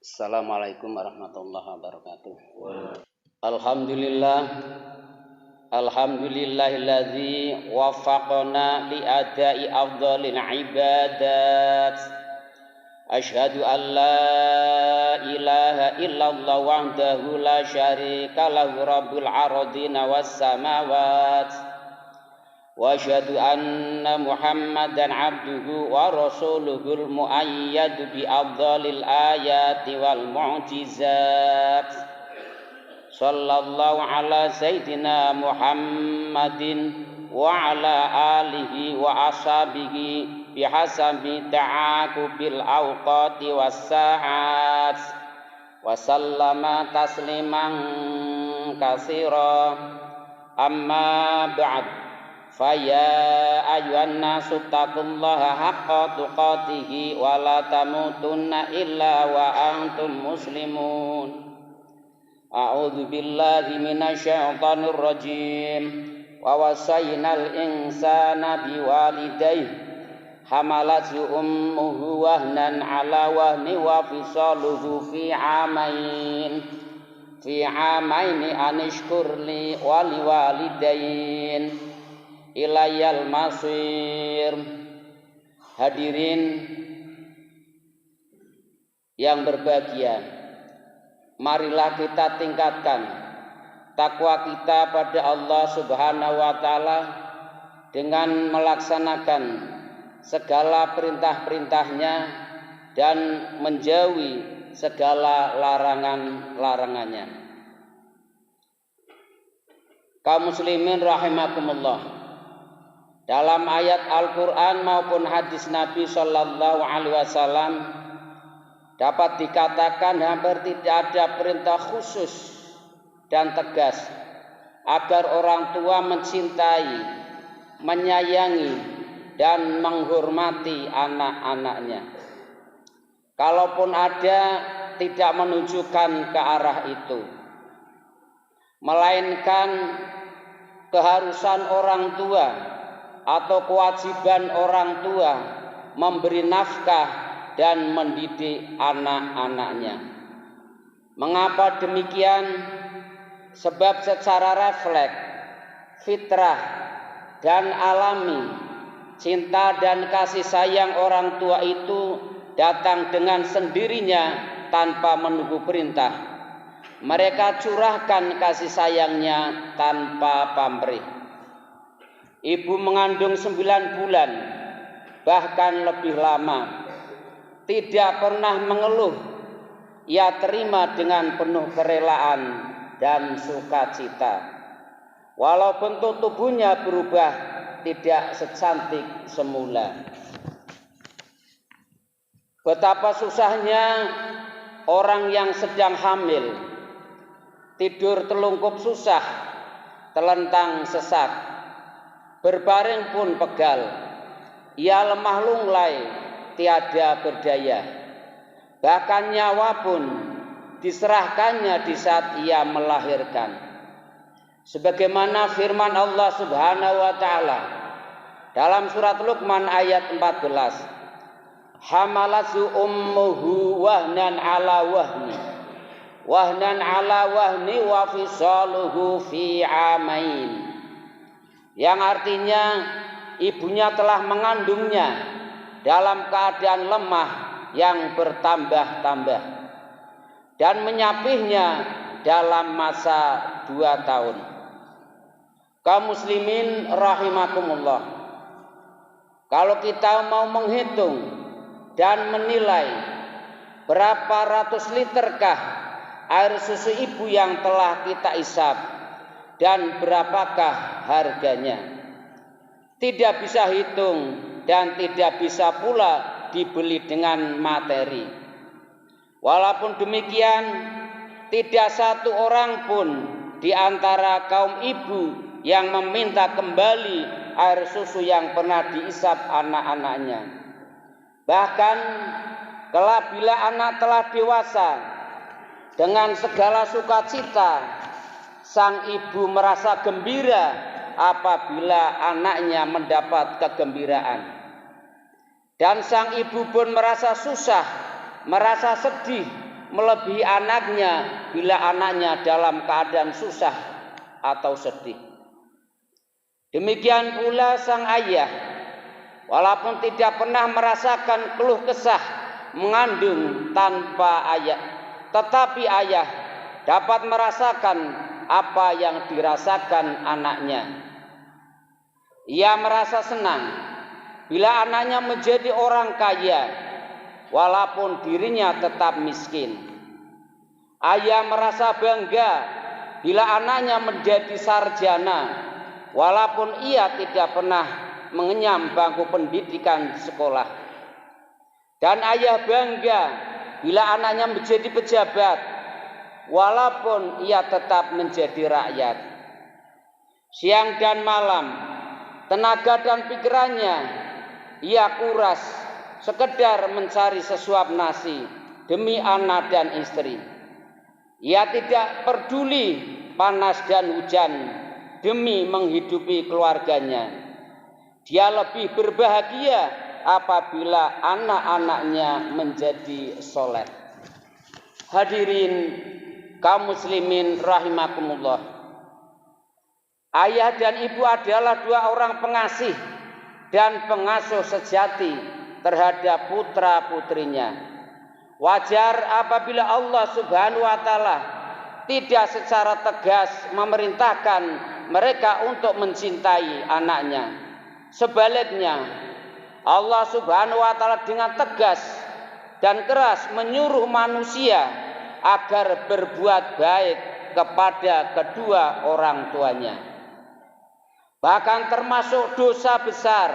Assalamualaikum warahmatullahi wabarakatuh. Alhamdulillah, alhamdulillahilladzi waffaqana li adai afdhalil ibadat. Asyhadu an la ilaha illallah wahdahu la syarika lahu rabbul ardina was samawat. Wa asyhadu anna Muhammadan abduhu wa rasuluhul muayyad bi afdhalil ayati wal mu'jizat. Sallallahu ala sayyidina Muhammadin wa ala alihi wa ashabihi bihasabi ta'aqubil awqati was sa'at wa sallama tasliman katsira. Amma ba'd. Faya ayyuhan nasu taqullaha haqqa tuqatih wa la tamutunna illa wa antum muslimun. A'udzu billahi minasyaitonir rajim. Wa wasaynal insana biwalidayhi hamalathu ummuhu wahnan ala wahni wa fisaluhu fi amaini anishkurli wa liwalidain ilayal masir. Hadirin yang berbahagia, marilah kita tingkatkan takwa kita pada Allah Subhanahu wa taala dengan melaksanakan segala perintah-perintahnya dan menjauhi segala larangan-larangannya. Kaum muslimin rahimakumullah, dalam ayat Al-Quran maupun hadis Nabi Sallallahu Alaihi Wasallam dapat dikatakan hampir tidak ada perintah khusus dan tegas agar orang tua mencintai, menyayangi, dan menghormati anak-anaknya. Kalaupun ada, tidak menunjukkan ke arah itu, melainkan keharusan orang tua atau kewajiban orang tua memberi nafkah dan mendidik anak-anaknya. Mengapa demikian? Sebab secara refleks, fitrah dan alami, cinta dan kasih sayang orang tua itu datang dengan sendirinya tanpa menunggu perintah. Mereka curahkan kasih sayangnya tanpa pamrih. Ibu mengandung 9 bulan, bahkan lebih lama, tidak pernah mengeluh. Ia terima dengan penuh kerelaan dan sukacita. Walau bentuk tubuhnya berubah, tidak secantik semula. Betapa susahnya orang yang sedang hamil, tidur telungkup susah, telentang sesak, berbaring pun pegal. Ia lemah lunglai, tiada berdaya. Bahkan nyawa pun diserahkannya di saat ia melahirkan. Sebagaimana firman Allah Subhanahu wa taala dalam surat Luqman ayat 14. Hamalathu ummuhu wahnan ala wahni wa fisaluhu fi amain. Yang artinya ibunya telah mengandungnya dalam keadaan lemah yang bertambah-tambah dan menyapihnya dalam masa 2 tahun. Kaum muslimin rahimakumullah, kalau kita mau menghitung dan menilai berapa ratus literkah air susu ibu yang telah kita isap dan berapakah harganya, tidak bisa hitung dan tidak bisa pula dibeli dengan materi. Walaupun demikian, tidak satu orang pun di antara kaum ibu yang meminta kembali air susu yang pernah diisap anak-anaknya. Bahkan kelak bila anak telah dewasa, dengan segala sukacita sang ibu merasa gembira apabila anaknya mendapat kegembiraan. Dan sang ibu pun merasa susah, merasa sedih melebihi anaknya bila anaknya dalam keadaan susah atau sedih. Demikian pula sang ayah, walaupun tidak pernah merasakan keluh kesah mengandung tanpa ayah, tetapi ayah dapat merasakan apa yang dirasakan anaknya. Ia merasa senang bila anaknya menjadi orang kaya, walaupun dirinya tetap miskin. Ayah merasa bangga bila anaknya menjadi sarjana, walaupun ia tidak pernah mengenyam bangku pendidikan di sekolah. Dan ayah bangga bila anaknya menjadi pejabat, walaupun ia tetap menjadi rakyat. Siang dan malam, tenaga dan pikirannya ia kuras sekedar mencari sesuap nasi demi anak dan istri. Ia tidak peduli panas dan hujan demi menghidupi keluarganya. Dia lebih berbahagia apabila anak-anaknya menjadi soleh. Hadirin kaum muslimin rahimakumullah. Ayah dan ibu adalah dua orang pengasih dan pengasuh sejati terhadap putra-putrinya. Wajar apabila Allah Subhanahu wa taala tidak secara tegas memerintahkan mereka untuk mencintai anaknya. Sebaliknya, Allah Subhanahu wa taala dengan tegas dan keras menyuruh manusia agar berbuat baik kepada kedua orang tuanya. Bahkan termasuk dosa besar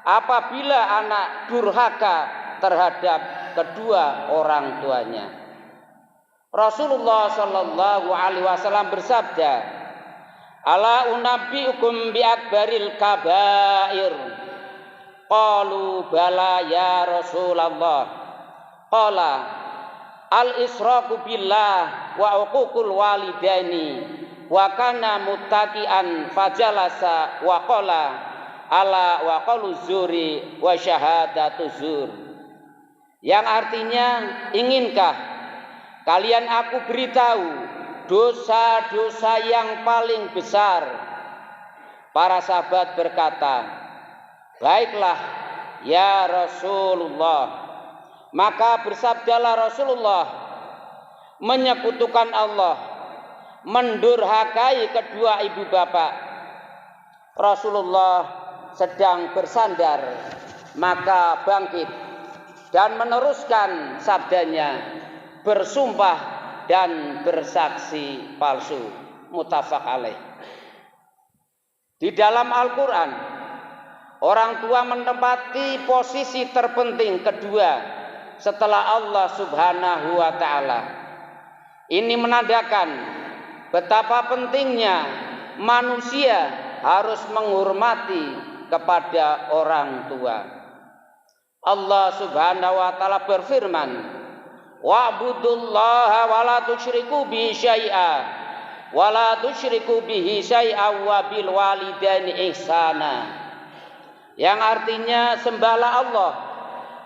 apabila anak durhaka terhadap kedua orang tuanya. Rasulullah sallallahu alaihi wasallam bersabda, "Ala unabbiukum bi akbaril kabair." Qalu bala ya Rasulullah. Qala al-israku billah wa uququl walidaini wa kana muttaqian fajalasa wa qala ala wa qalu zuri wa syahadatu zur. Yang artinya, inginkah kalian aku beritahu dosa-dosa yang paling besar? Para sahabat berkata, baiklah ya Rasulullah. Maka bersabdalah Rasulullah, menyekutukan Allah, mendurhakai kedua ibu bapak. Rasulullah sedang bersandar, maka bangkit dan meneruskan sabdanya, bersumpah dan bersaksi palsu. Muttafaq alaih. Di dalam Al-Quran, orang tua menempati posisi terpenting kedua setelah Allah Subhanahu wa ta'ala. Ini menandakan betapa pentingnya manusia harus menghormati kepada orang tua. Allah Subhanahu wa ta'ala berfirman, wa'budullaha wa la tusyriku bihi syai'a wa la tusyriku bihi syai'a wa bil walidaini ihsana. Yang artinya, sembahlah Allah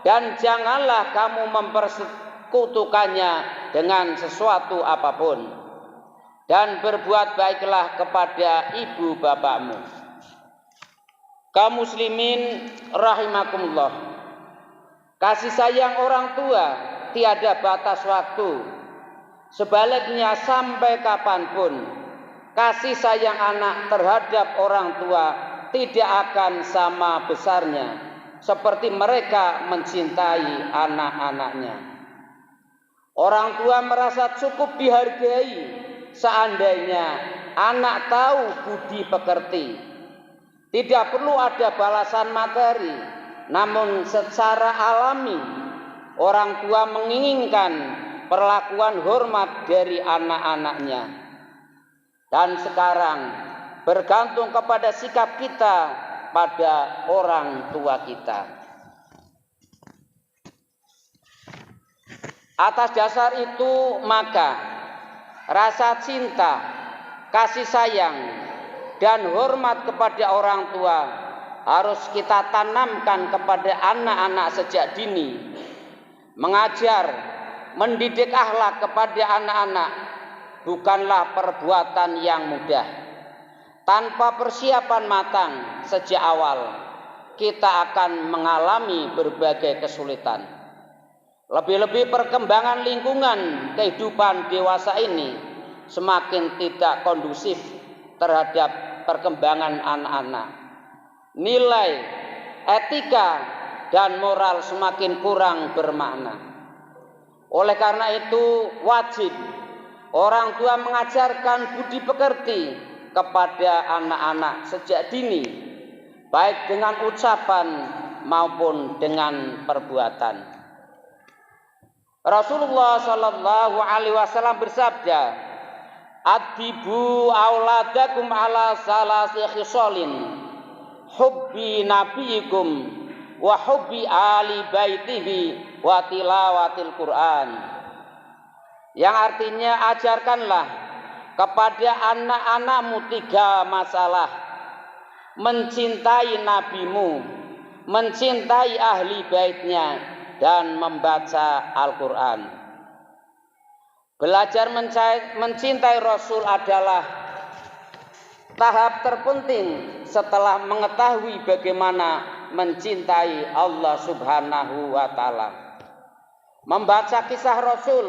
dan janganlah kamu mempersekutukannya dengan sesuatu apapun, dan berbuat baiklah kepada ibu bapakmu. Kaum muslimin rahimakumullah, kasih sayang orang tua tiada batas waktu. Sebaliknya, sampai kapanpun kasih sayang anak terhadap orang tua tidak akan sama besarnya seperti mereka mencintai anak-anaknya. Orang tua merasa cukup dihargai seandainya anak tahu budi pekerti. Tidak perlu ada balasan materi, namun secara alami orang tua menginginkan perlakuan hormat dari anak-anaknya. Dan sekarang bergantung kepada sikap kita pada orang tua kita. Atas dasar itu, maka rasa cinta, kasih sayang, dan hormat kepada orang tua harus kita tanamkan kepada anak-anak sejak dini. Mengajar mendidik akhlak kepada anak-anak bukanlah perbuatan yang mudah. Tanpa persiapan matang sejak awal, kita akan mengalami berbagai kesulitan. Lebih-lebih perkembangan lingkungan kehidupan dewasa ini semakin tidak kondusif terhadap perkembangan anak-anak. Nilai, etika, dan moral semakin kurang bermakna. Oleh karena itu wajib orang tua mengajarkan budi pekerti kepada anak-anak sejak dini, baik dengan ucapan maupun dengan perbuatan. Rasulullah Shallallahu Alaihi Wasallam bersabda, "Adibu auladakum ala salasi khisalin, hubbi nabiyikum wa hubbi ali baitihi wa tilawatil Quran." Yang artinya ajarkanlah kepada anak-anakmu 3 masalah: mencintai nabimu, mencintai ahli baitnya, dan membaca Al-Quran. Belajar mencintai Rasul adalah tahap terpenting setelah mengetahui bagaimana mencintai Allah Subhanahu wa Ta'ala. Membaca kisah Rasul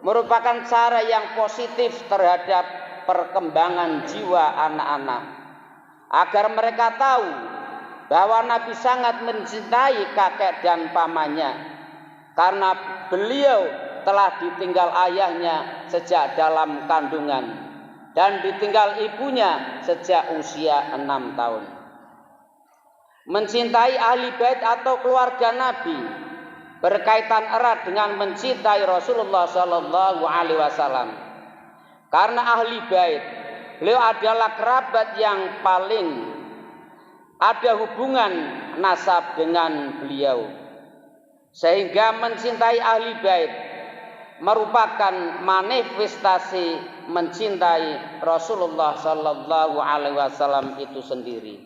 merupakan cara yang positif terhadap perkembangan jiwa anak-anak, agar mereka tahu bahwa Nabi sangat mencintai kakek dan pamannya, karena beliau telah ditinggal ayahnya sejak dalam kandungan dan ditinggal ibunya sejak usia 6 tahun. Mencintai ahli bait atau keluarga Nabi berkaitan erat dengan mencintai Rasulullah Shallallahu Alaihi Wasallam. Karena ahli bait, beliau adalah kerabat yang paling ada hubungan nasab dengan beliau, sehingga mencintai ahli bait merupakan manifestasi mencintai Rasulullah Shallallahu Alaihi Wasallam itu sendiri.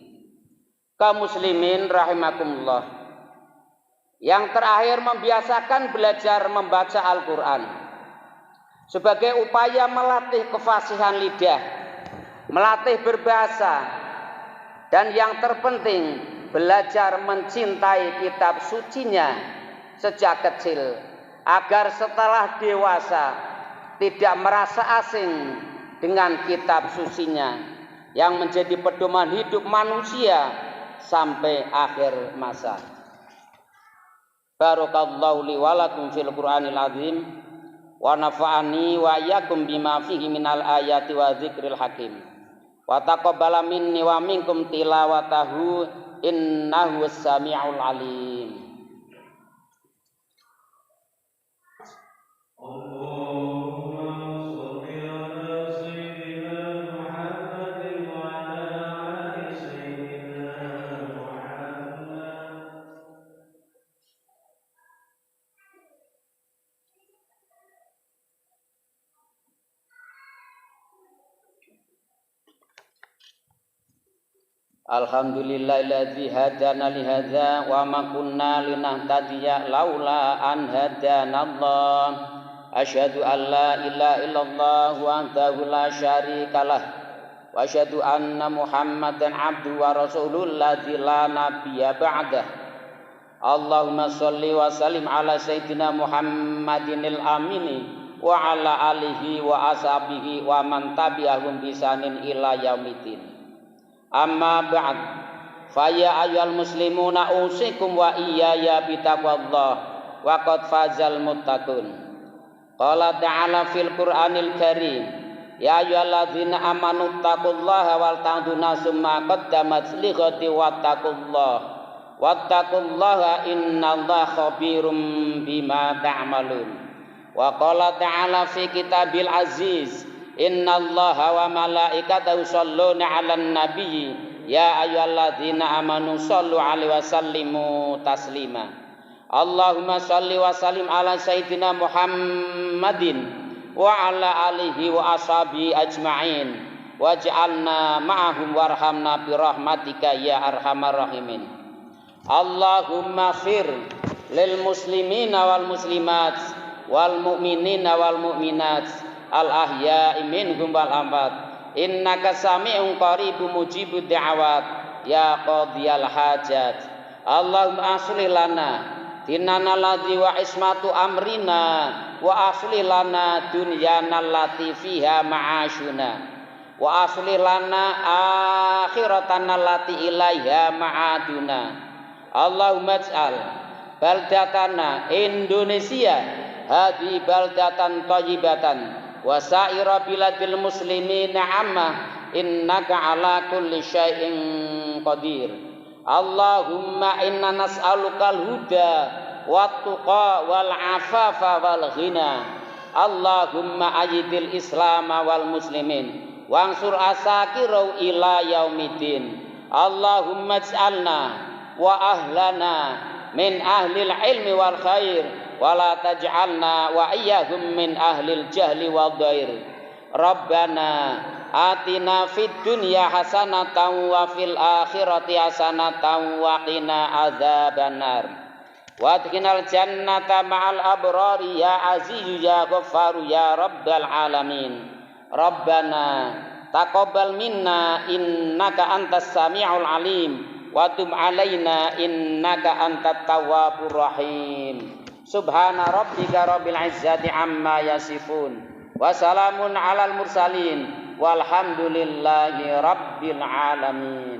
Kaum muslimin rahimakumullah. Yang terakhir, membiasakan belajar membaca Al-Quran sebagai upaya melatih kefasihan lidah, melatih berbahasa, dan yang terpenting belajar mencintai kitab sucinya sejak kecil, agar setelah dewasa tidak merasa asing dengan kitab sucinya yang menjadi pedoman hidup manusia sampai akhir masa. Barakallahu li wa lakum fil Qur'anil azim wa nafa'ani wa iyyakum bima fihi minal ayati wa dzikril hakim wa taqabbala minni wa minkum tilawatahu innahu was-sami'ul alim. Alhamdulillahilladzi hadana li hadza wa ma kunna linahtadiya laula an hadanallah. Asyhadu an la ilaha illallah wahdahu la syarikalah wa asyhadu anna Muhammadan abduhu wa rasuluhu alladzi la nabiyya ba'dah. Allahumma shalli wa sallim ala sayyidina Muhammadinil amini wa ala alihi wa ashabihi wa man tabi'ahum bi ihsanin ila yaumiddin. Amma ba'd, fa ya ayyuhal muslimuna usikum wa iyaya bitaqwallah wa qad fazal muttaqun. Qala ta'ala fil Qur'anil Karim, ya ayyuhalladzina amanu taqullaha wal tanzur nafsum ma qaddamat lighati wattaqullaha innallaha khabirum bima ta'malun. Wa qala ta'ala fi kitabil aziz, innallaha wa malaikatahu yusholluna 'alan nabiyyi ya ayyuhalladzina amanu shallu 'alaihi wa sallimu taslima. Allahumma shalli wa sallim ala sayyidina Muhammadin wa ala alihi wa ashabihi ajma'in waj'alna ma'ahum warhamna bi rahmatika ya arhamar rahimin. Allahumma khir lil muslimina wal muslimat wal mu'minina wal mu'minat al ahya'i minhum wal amwat innaka sami'un qaribun mujibud da'awat ya qadiyal hajat. Allahumma aslih lana dinana ladzi wa ismatu amrina wa aslih lana dunyana allati fiha ma'ashuna wa aslih lana akhiratana allati ilaiha ma'aduna. Allahumma ij'al baldatana Indonesia hadi baldatan thayyibatan wa sa'ira biladil muslimina amma innaka ala kulli syai'in qadir. Allahumma inna nas'alukal huda wat tuqa wal afafa wal ghina. Allahumma ayyidil islam wal muslimin wansur asakirau ila yaumiddin. Allahumma ij'alna wa ahlana min ahlil ilmi wal khair wala taj'alna wa iyyahum min ahlil jahli wal dhair. Rabbana atina fid dunya hasanatan wa fil akhirati hasanatan wa qina adzabannar wa adkhilnal jannata ma'al abrari ya aziz ya ghaffar ya rabbal alamin. Rabbana taqabbal minna innaka antas samiul alim wa tub alaina innaka antat tawwabur rahim. Subhana rabbika rabbil izzati amma yasifun wa salamun alal mursalin walhamdulillahi rabbil alamin.